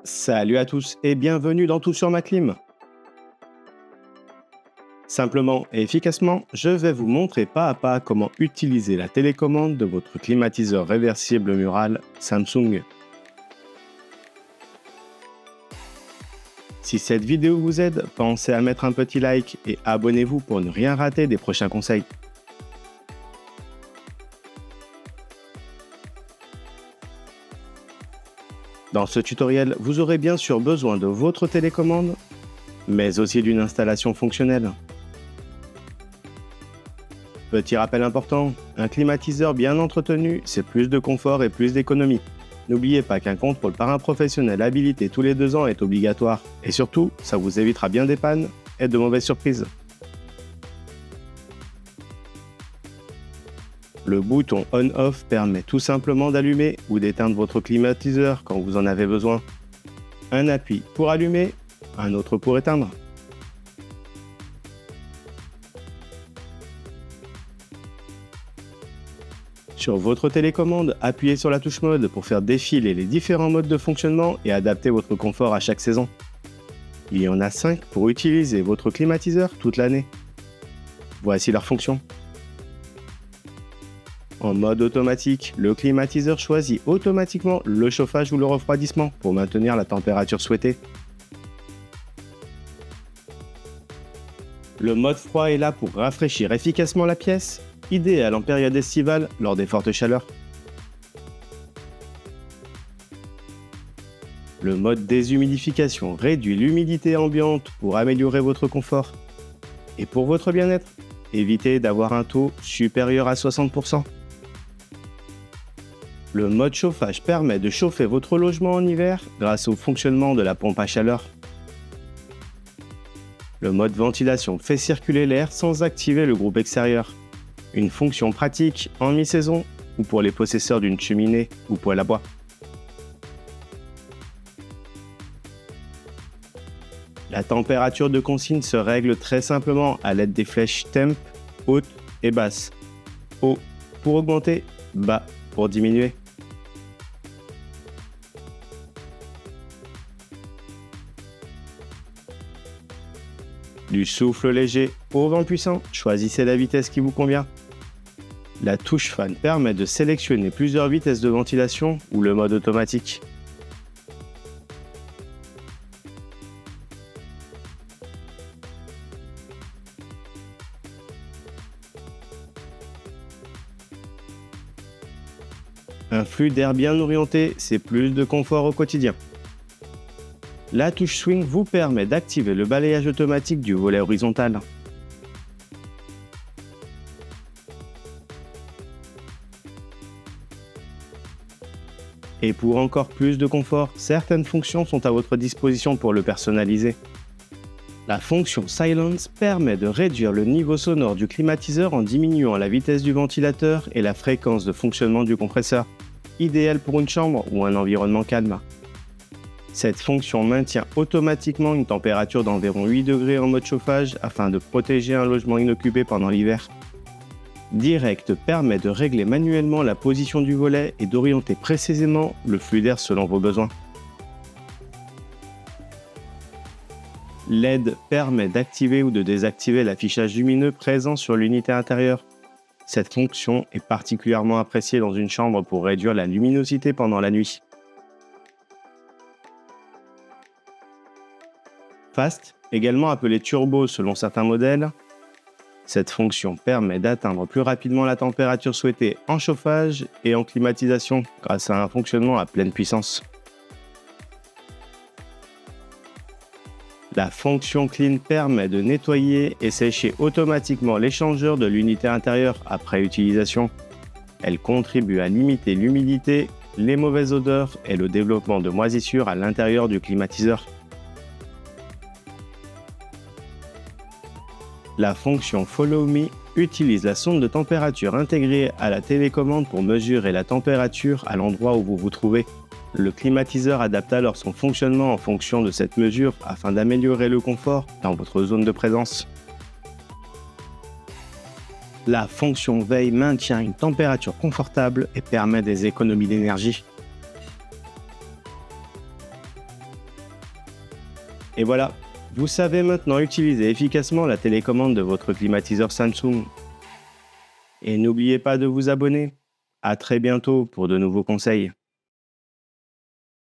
Salut à tous et bienvenue dans Tout sur ma clim. Simplement et efficacement, je vais vous montrer pas à pas comment utiliser la télécommande de votre climatiseur réversible mural Samsung. Si cette vidéo vous aide, pensez à mettre un petit like et abonnez-vous pour ne rien rater des prochains conseils. Dans ce tutoriel, vous aurez bien sûr besoin de votre télécommande, mais aussi d'une installation fonctionnelle. Petit rappel important, un climatiseur bien entretenu, c'est plus de confort et plus d'économie. N'oubliez pas qu'un contrôle par un professionnel habilité tous les 2 ans est obligatoire. Et surtout, ça vous évitera bien des pannes et de mauvaises surprises. Le bouton On-Off permet tout simplement d'allumer ou d'éteindre votre climatiseur quand vous en avez besoin. Un appui pour allumer, un autre pour éteindre. Sur votre télécommande, appuyez sur la touche mode pour faire défiler les différents modes de fonctionnement et adapter votre confort à chaque saison. Il y en a 5 pour utiliser votre climatiseur toute l'année. Voici leurs fonctions. En mode automatique, le climatiseur choisit automatiquement le chauffage ou le refroidissement pour maintenir la température souhaitée. Le mode froid est là pour rafraîchir efficacement la pièce, idéal en période estivale lors des fortes chaleurs. Le mode déshumidification réduit l'humidité ambiante pour améliorer votre confort. Et pour votre bien-être, évitez d'avoir un taux supérieur à 60%. Le mode chauffage permet de chauffer votre logement en hiver grâce au fonctionnement de la pompe à chaleur. Le mode ventilation fait circuler l'air sans activer le groupe extérieur. Une fonction pratique en mi-saison ou pour les possesseurs d'une cheminée ou poêle à bois. La température de consigne se règle très simplement à l'aide des flèches temp, haute et basse. Haut pour augmenter, bas pour diminuer. Du souffle léger au vent puissant, choisissez la vitesse qui vous convient. La touche fan permet de sélectionner plusieurs vitesses de ventilation ou le mode automatique. Un flux d'air bien orienté, c'est plus de confort au quotidien. La touche swing vous permet d'activer le balayage automatique du volet horizontal. Et pour encore plus de confort, certaines fonctions sont à votre disposition pour le personnaliser. La fonction Silence permet de réduire le niveau sonore du climatiseur en diminuant la vitesse du ventilateur et la fréquence de fonctionnement du compresseur, idéal pour une chambre ou un environnement calme. Cette fonction maintient automatiquement une température d'environ 8 degrés en mode chauffage afin de protéger un logement inoccupé pendant l'hiver. Direct permet de régler manuellement la position du volet et d'orienter précisément le flux d'air selon vos besoins. LED permet d'activer ou de désactiver l'affichage lumineux présent sur l'unité intérieure. Cette fonction est particulièrement appréciée dans une chambre pour réduire la luminosité pendant la nuit. Fast, également appelé turbo selon certains modèles. Cette fonction permet d'atteindre plus rapidement la température souhaitée en chauffage et en climatisation grâce à un fonctionnement à pleine puissance. La fonction Clean permet de nettoyer et sécher automatiquement l'échangeur de l'unité intérieure après utilisation. Elle contribue à limiter l'humidité, les mauvaises odeurs et le développement de moisissures à l'intérieur du climatiseur. La fonction Follow Me utilise la sonde de température intégrée à la télécommande pour mesurer la température à l'endroit où vous vous trouvez. Le climatiseur adapte alors son fonctionnement en fonction de cette mesure afin d'améliorer le confort dans votre zone de présence. La fonction Veille maintient une température confortable et permet des économies d'énergie. Et voilà, vous savez maintenant utiliser efficacement la télécommande de votre climatiseur Samsung. Et n'oubliez pas de vous abonner. À très bientôt pour de nouveaux conseils.